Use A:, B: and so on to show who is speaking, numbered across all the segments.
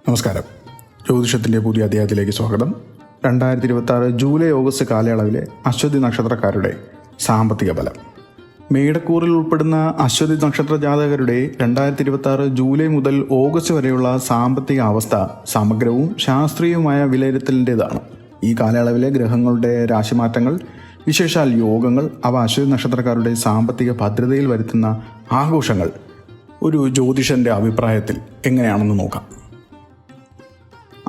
A: നമസ്കാരം. ജ്യോതിഷത്തിൻ്റെ പുതിയ അധ്യായത്തിലേക്ക് സ്വാഗതം. 2026 ജൂലൈ ഓഗസ്റ്റ് കാലയളവിലെ അശ്വതി നക്ഷത്രക്കാരുടെ സാമ്പത്തിക ഫലം. മേടക്കൂറിൽ ഉൾപ്പെടുന്ന അശ്വതി നക്ഷത്ര ജാതകരുടെ 2026 ജൂലൈ മുതൽ ഓഗസ്റ്റ് വരെയുള്ള സാമ്പത്തിക അവസ്ഥ സമഗ്രവും ശാസ്ത്രീയവുമായ വിലയിരുത്തലിൻ്റെതാണ്. ഈ കാലയളവിലെ ഗ്രഹങ്ങളുടെ രാശിമാറ്റങ്ങൾ, വിശേഷാൽ യോഗങ്ങൾ, അവ അശ്വതി നക്ഷത്രക്കാരുടെ സാമ്പത്തിക ഭദ്രതയിൽ വരുത്തുന്ന ആഘോഷങ്ങൾ ഒരു ജ്യോതിഷൻ്റെ അഭിപ്രായത്തിൽ എങ്ങനെയാണെന്ന് നോക്കാം.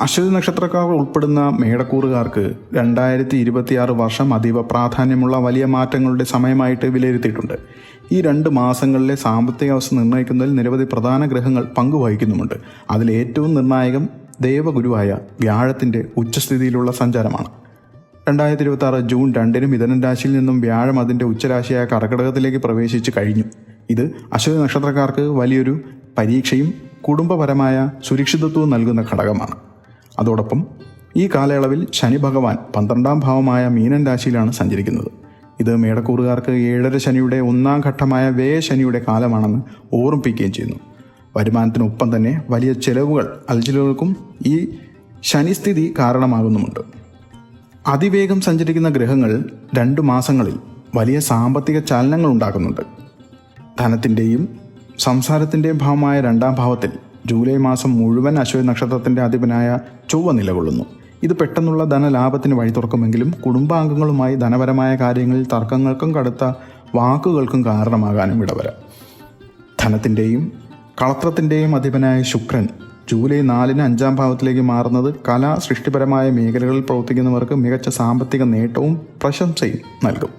A: അശ്വതി നക്ഷത്രക്കാർ ഉൾപ്പെടുന്ന മേടക്കൂറുകാർക്ക് 2026 വർഷം അതീവ പ്രാധാന്യമുള്ള വലിയ മാറ്റങ്ങളുടെ സമയമായിട്ട് വിലയിരുത്തിയിട്ടുണ്ട്. ഈ 2 മാസങ്ങളിലെ സാമ്പത്തിക അവസ്ഥ നിർണ്ണയിക്കുന്നതിൽ നിരവധി പ്രധാന ഗ്രഹങ്ങൾ പങ്കുവഹിക്കുന്നുമുണ്ട്. അതിൽ ഏറ്റവും നിർണായകം ദേവഗുരുവായ വ്യാഴത്തിൻ്റെ ഉച്ചസ്ഥിതിയിലുള്ള സഞ്ചാരമാണ്. 2026 ജൂൺ 2 മിഥുനം രാശിയിൽ നിന്നും വ്യാഴം അതിൻ്റെ ഉച്ചരാശിയായ കർക്കിടകത്തിലേക്ക് പ്രവേശിച്ച് കഴിഞ്ഞു. ഇത് അശ്വതി നക്ഷത്രക്കാർക്ക് വലിയൊരു പരീക്ഷയും കുടുംബപരമായ സുരക്ഷിതത്വവും നൽകുന്ന ഘടകമാണ്. അതോടൊപ്പം ഈ കാലയളവിൽ ശനി ഭഗവാൻ 12ാം ഭാവമായ മീനൻ രാശിയിലാണ് സഞ്ചരിക്കുന്നത്. ഇത് മേടക്കൂറുകാർക്ക് 7.5 ശനിയുടെ 1ാം ഘട്ടമായ വ്യയശനിയുടെ കാലമാണെന്ന് ഓർമ്മിപ്പിക്കുകയും ചെയ്യുന്നു. വരുമാനത്തിനൊപ്പം തന്നെ വലിയ ചെലവുകൾ അലച്ചിലുകൾക്കും ഈ ശനിസ്ഥിതി കാരണമാകുന്നുമുണ്ട്. അതിവേഗം സഞ്ചരിക്കുന്ന ഗ്രഹങ്ങൾ 2 മാസങ്ങളിൽ വലിയ സാമ്പത്തിക ചലനങ്ങൾ ഉണ്ടാക്കുന്നുണ്ട്. ധനത്തിൻ്റെയും സംസാരത്തിൻ്റെയും ഭാവമായ 2ാം ഭാവത്തിൽ ജൂലൈ മാസം മുഴുവൻ അശ്വതി നക്ഷത്രത്തിൻ്റെ അധിപനായ ചൊവ്വ നിലകൊള്ളുന്നു. ഇത് പെട്ടെന്നുള്ള ധനലാഭത്തിന് വഴി തുറക്കുമെങ്കിലും കുടുംബാംഗങ്ങളുമായി ധനപരമായ കാര്യങ്ങളിൽ തർക്കങ്ങൾക്കും കടുത്ത വാക്കുകൾക്കും കാരണമാകാനും ഇടവരാം. ധനത്തിൻ്റെയും കളത്രത്തിൻ്റെയും അധിപനായ ശുക്രൻ ജൂലൈ 4 5ാം ഭാവത്തിലേക്ക് മാറുന്നത് കലാ സൃഷ്ടിപരമായ മേഖലകളിൽ പ്രവർത്തിക്കുന്നവർക്ക് മികച്ച സാമ്പത്തിക നേട്ടവും പ്രശംസയും നൽകും.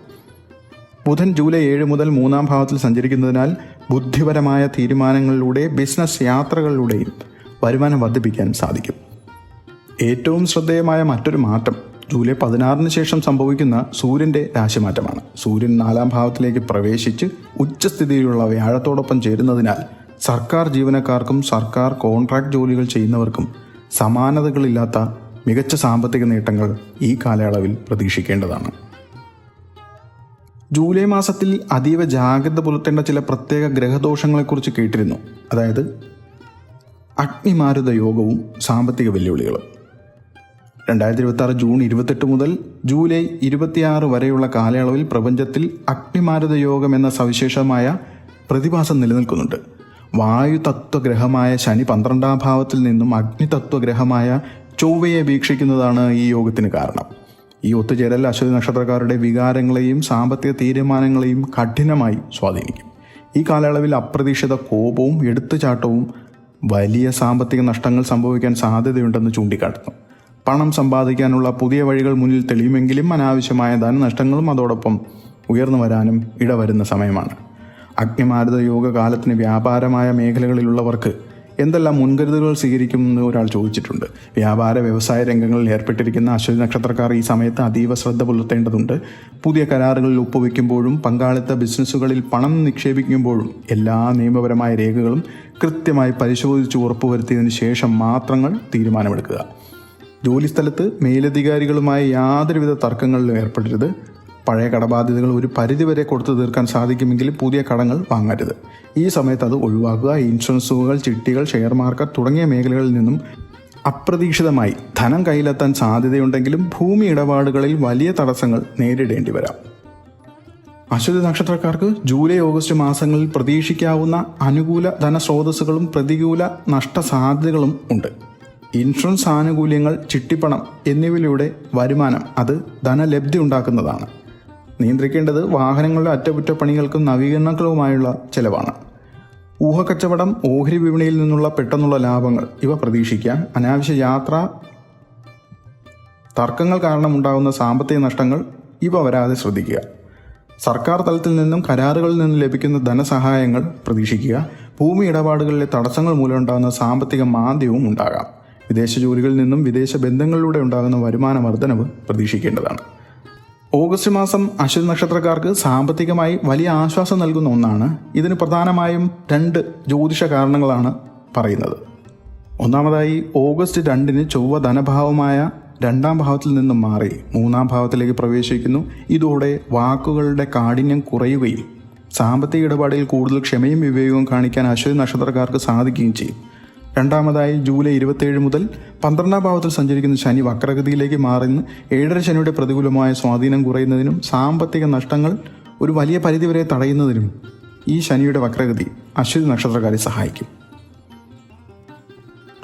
A: ബുധൻ ജൂലൈ 7 മുതൽ 3ാം ഭാവത്തിൽ സഞ്ചരിക്കുന്നതിനാൽ ബുദ്ധിപരമായ തീരുമാനങ്ങളിലൂടെ ബിസിനസ് യാത്രകളിലൂടെയും വരുമാനം വർദ്ധിപ്പിക്കാൻ സാധിക്കും. ഏറ്റവും ശ്രദ്ധേയമായ മറ്റൊരു മാറ്റം ജൂലൈ 16 ശേഷം സംഭവിക്കുന്ന സൂര്യൻ്റെ രാശിമാറ്റമാണ്. സൂര്യൻ 4ാം ഭാവത്തിലേക്ക് പ്രവേശിച്ച് ഉച്ചസ്ഥിതിയിലുള്ള വ്യാഴത്തോടൊപ്പം ചേരുന്നതിനാൽ സർക്കാർ ജീവനക്കാർക്കും സർക്കാർ കോൺട്രാക്ട് ജോലികൾ ചെയ്യുന്നവർക്കും സമാനതകളില്ലാത്ത മികച്ച സാമ്പത്തിക നേട്ടങ്ങൾ ഈ കാലയളവിൽ പ്രതീക്ഷിക്കേണ്ടതാണ്. ജൂലൈ മാസത്തിൽ അതീവ ജാഗ്രത പുലർത്തേണ്ട ചില പ്രത്യേക ഗ്രഹദോഷങ്ങളെക്കുറിച്ച് കേട്ടിരുന്നു. അതായത് അഗ്നിമാരുത യോഗവും സാമ്പത്തിക വെല്ലുവിളികളും. 2026 ജൂൺ 28 മുതൽ ജൂലൈ 26 വരെയുള്ള കാലയളവിൽ പ്രപഞ്ചത്തിൽ അഗ്നിമാരുത യോഗം എന്ന സവിശേഷമായ പ്രതിഭാസം നിലനിൽക്കുന്നുണ്ട്. വായുതത്വഗ്രഹമായ ശനി 12ാം ഭാവത്തിൽ നിന്നും അഗ്നിതത്വഗ്രഹമായ ചൊവ്വയെ വീക്ഷിക്കുന്നതാണ് ഈ യോഗത്തിന് കാരണം. ഈ ഒത്തുചേരൽ അശ്വതി നക്ഷത്രക്കാരുടെ വികാരങ്ങളെയും സാമ്പത്തിക തീരുമാനങ്ങളെയും കഠിനമായി സ്വാധീനിക്കും. ഈ കാലയളവിൽ അപ്രതീക്ഷിത കോപവും എടുത്തുചാട്ടവും വലിയ സാമ്പത്തിക നഷ്ടങ്ങൾ സംഭവിക്കാൻ സാധ്യതയുണ്ടെന്ന് ചൂണ്ടിക്കാട്ടുന്നു. പണം സമ്പാദിക്കാനുള്ള പുതിയ വഴികൾ മുന്നിൽ തെളിയുമെങ്കിലും അനാവശ്യമായ ധനനഷ്ടങ്ങളും അതോടൊപ്പം ഉയർന്നു വരാനും ഇടവരുന്ന സമയമാണ്. അഗ്നിമാരുത യോഗ കാലത്തിന് വ്യാപാരമായ മേഖലകളിലുള്ളവർക്ക് എന്തെല്ലാം മുൻകരുതലുകൾ സ്വീകരിക്കുമെന്ന് ഒരാൾ ചോദിച്ചിട്ടുണ്ട്. വ്യാപാര വ്യവസായ രംഗങ്ങളിൽ ഏർപ്പെട്ടിരിക്കുന്ന അശ്വതി നക്ഷത്രക്കാർ ഈ സമയത്ത് അതീവ ശ്രദ്ധ പുലർത്തേണ്ടതുണ്ട്. പുതിയ കരാറുകളിൽ ഒപ്പുവെക്കുമ്പോഴും പങ്കാളിത്ത ബിസിനസ്സുകളിൽ പണം നിക്ഷേപിക്കുമ്പോഴും എല്ലാ നിയമപരമായ രേഖകളും കൃത്യമായി പരിശോധിച്ച് ഉറപ്പുവരുത്തിയതിന് ശേഷം മാത്രങ്ങൾ തീരുമാനമെടുക്കുക. ജോലിസ്ഥലത്ത് മേലധികാരികളുമായി യാതൊരുവിധ തർക്കങ്ങളിലും ഏർപ്പെടരുത്. പഴയ കടബാധ്യതകൾ ഒരു പരിധിവരെ കൊടുത്തു തീർക്കാൻ സാധിക്കുമെങ്കിലും പുതിയ കടങ്ങൾ വാങ്ങരുത്. ഈ സമയത്ത് അത് ഒഴിവാക്കുക. ഇൻഷുറൻസുകൾ, ചിട്ടികൾ, ഷെയർ മാർക്കറ്റ് തുടങ്ങിയ മേഖലകളിൽ നിന്നും അപ്രതീക്ഷിതമായി ധനം കയ്യിലെത്താൻ സാധ്യതയുണ്ടെങ്കിലും ഭൂമി ഇടപാടുകളിൽ വലിയ തടസ്സങ്ങൾ നേരിടേണ്ടി വരാം. അശ്വതി നക്ഷത്രക്കാർക്ക് ജൂലൈ ഓഗസ്റ്റ് മാസങ്ങളിൽ പ്രതീക്ഷിക്കാവുന്ന അനുകൂല ധനസ്രോതസ്സുകളും പ്രതികൂല നഷ്ടസാധ്യതകളും ഉണ്ട്. ഇൻഷുറൻസ് ആനുകൂല്യങ്ങൾ, ചിട്ടിപ്പണം എന്നിവയിലൂടെ വരുമാനം അത് ധനലബ്ധി ഉണ്ടാക്കുന്നതാണ്. നിയന്ത്രിക്കേണ്ടത് വാഹനങ്ങളുടെ അറ്റകുറ്റപ്പണികൾക്കും നവീകരണങ്ങളുമായുള്ള ചെലവാണ്. ഊഹക്കച്ചവടം, ഓഹരി വിപണിയിൽ നിന്നുള്ള പെട്ടെന്നുള്ള ലാഭങ്ങൾ ഇവ പ്രതീക്ഷിക്കാം. അനാവശ്യ യാത്ര, തർക്കങ്ങൾ കാരണമുണ്ടാകുന്ന സാമ്പത്തിക നഷ്ടങ്ങൾ ഇവ വരാതെ ശ്രദ്ധിക്കുക. സർക്കാർ തലത്തിൽ നിന്നും കരാറുകളിൽ നിന്നും ലഭിക്കുന്ന ധനസഹായങ്ങൾ പ്രതീക്ഷിക്കുക. ഭൂമി ഇടപാടുകളിലെ തടസ്സങ്ങൾ മൂലമുണ്ടാകുന്ന സാമ്പത്തിക മാന്ദ്യവും ഉണ്ടാകാം. വിദേശ ജോലികളിൽ നിന്നും വിദേശ ബന്ധങ്ങളിലൂടെ ഉണ്ടാകുന്ന വരുമാന വർധനവ് പ്രതീക്ഷിക്കേണ്ടതാണ്. ഓഗസ്റ്റ് മാസം അശ്വതി നക്ഷത്രക്കാർക്ക് സാമ്പത്തികമായി വലിയ ആശ്വാസം നൽകുന്ന ഒന്നാണ്. ഇതിന് പ്രധാനമായും 2 ജ്യോതിഷ കാരണങ്ങളാണ് പറയുന്നത്. ഒന്നാമതായി, ഓഗസ്റ്റ് 2 ചൊവ്വ ധനഭാവമായ 2ാം ഭാവത്തിൽ നിന്നും മാറി 3ാം ഭാവത്തിലേക്ക് പ്രവേശിക്കുന്നു. ഇതോടെ വാക്കുകളുടെ കാഠിന്യം കുറയുകയും സാമ്പത്തിക ഇടപാടിൽ കൂടുതൽ ക്ഷമയും വിവേകവും കാണിക്കാൻ അശ്വതി നക്ഷത്രക്കാർക്ക് സാധിക്കുകയും ചെയ്യും. രണ്ടാമതായി ജൂലൈ 27 മുതൽ 12ാം ഭാവത്തിൽ സഞ്ചരിക്കുന്ന ശനി വക്രഗതിയിലേക്ക് മാറുന്ന 7.5 ശനിയുടെ പ്രതികൂലമായ സ്വാധീനം കുറയുന്നതിനും സാമ്പത്തിക നഷ്ടങ്ങൾ ഒരു വലിയ പരിധിവരെ തടയുന്നതിനും ഈ ശനിയുടെ വക്രഗതി അശ്വതി നക്ഷത്രക്കാരെ സഹായിക്കും.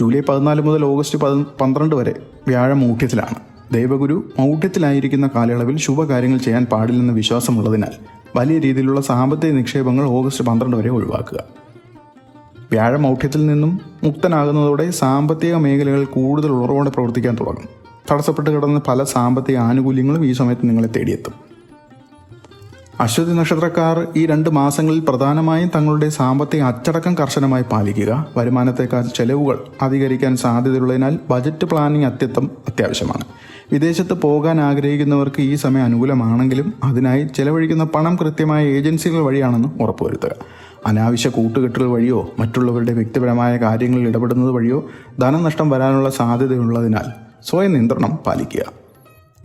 A: ജൂലൈ 14 മുതൽ ഓഗസ്റ്റ് 12 വരെ വ്യാഴം മൗഢ്യത്തിലാണ്. ദൈവഗുരു മൗഢ്യത്തിലായിരിക്കുന്ന കാലയളവിൽ ശുഭകാര്യങ്ങൾ ചെയ്യാൻ പാടില്ലെന്ന വിശ്വാസമുള്ളതിനാൽ വലിയ രീതിയിലുള്ള സാമ്പത്തിക നിക്ഷേപങ്ങൾ ഓഗസ്റ്റ് 12 വരെ ഒഴിവാക്കുക. വ്യാഴം മൗഢ്യത്തിൽ നിന്നും മുക്തനാകുന്നതോടെ സാമ്പത്തിക മേഖലകൾ കൂടുതൽ ഉറവോടെ പ്രവർത്തിക്കാൻ തുടങ്ങും. തടസ്സപ്പെട്ട് കിടന്ന പല സാമ്പത്തിക ആനുകൂല്യങ്ങളും ഈ സമയത്ത് നിങ്ങളെ തേടിയെത്തും. അശ്വതി നക്ഷത്രക്കാർ ഈ 2 മാസങ്ങളിൽ പ്രധാനമായും തങ്ങളുടെ സാമ്പത്തിക അച്ചടക്കം കർശനമായി പാലിക്കുക. വരുമാനത്തേക്കാൾ ചെലവുകൾ അധികരിക്കാൻ സാധ്യതയുള്ളതിനാൽ ബജറ്റ് പ്ലാനിംഗ് അത്യാവശ്യമാണ്. വിദേശത്ത് പോകാൻ ആഗ്രഹിക്കുന്നവർക്ക് ഈ സമയം അനുകൂലമാണെങ്കിലും അതിനായി ചെലവഴിക്കുന്ന പണം കൃത്യമായ ഏജൻസികൾ വഴിയാണെന്ന് ഉറപ്പുവരുത്തുക. അനാവശ്യ കൂട്ടുകെട്ടുകൾ വഴിയോ മറ്റുള്ളവരുടെ വ്യക്തിപരമായ കാര്യങ്ങളിൽ ഇടപെടുന്നത് വഴിയോ ധനനഷ്ടം വരാനുള്ള സാധ്യതയുള്ളതിനാൽ സ്വയം നിയന്ത്രണം പാലിക്കുക.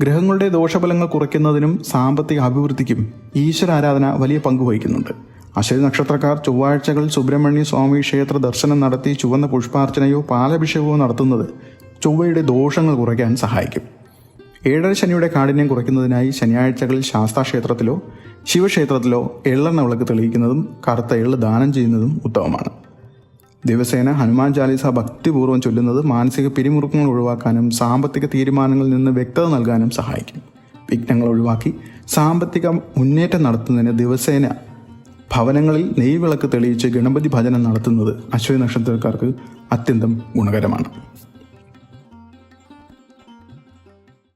A: ഗ്രഹങ്ങളുടെ ദോഷഫലങ്ങൾ കുറയ്ക്കുന്നതിനും സാമ്പത്തിക അഭിവൃദ്ധിക്കും ഈശ്വരാരാധന വലിയ പങ്ക് വഹിക്കുന്നുണ്ട്. അശ്വതി നക്ഷത്രക്കാർ ചൊവ്വാഴ്ചകൾ സുബ്രഹ്മണ്യ സ്വാമി ക്ഷേത്ര ദർശനം നടത്തി ചുവന്ന പുഷ്പാർച്ചനയോ പാലഭിഷേകമോ നടത്തുന്നത് ചൊവ്വയുടെ ദോഷങ്ങൾ കുറയ്ക്കാൻ സഹായിക്കും. 7.5 ശനിയുടെ കാഠിന്യം കുറയ്ക്കുന്നതിനായി ശനിയാഴ്ചകളിൽ ശാസ്താക്ഷേത്രത്തിലോ ശിവക്ഷേത്രത്തിലോ എള്ളെണ്ണ വിളക്ക് തെളിയിക്കുന്നതും കറുത്ത എള്ള് ദാനം ചെയ്യുന്നതും ഉത്തമമാണ്. ദിവസേന ഹനുമാൻ ചാലീസ ഭക്തിപൂർവ്വം ചൊല്ലുന്നത് മാനസിക പിരിമുറുക്കങ്ങൾ ഒഴിവാക്കാനും സാമ്പത്തിക തീരുമാനങ്ങളിൽ നിന്ന് വ്യക്തത നൽകാനും സഹായിക്കും. വിഘ്നങ്ങൾ ഒഴിവാക്കി സാമ്പത്തിക മുന്നേറ്റം നടത്തുന്നതിന് ദിവസേന ഭവനങ്ങളിൽ നെയ്വിളക്ക് തെളിയിച്ച് ഗണപതി ഭജനം നടത്തുന്നത് അശ്വതി നക്ഷത്രക്കാർക്ക് അത്യന്തം ഗുണകരമാണ്.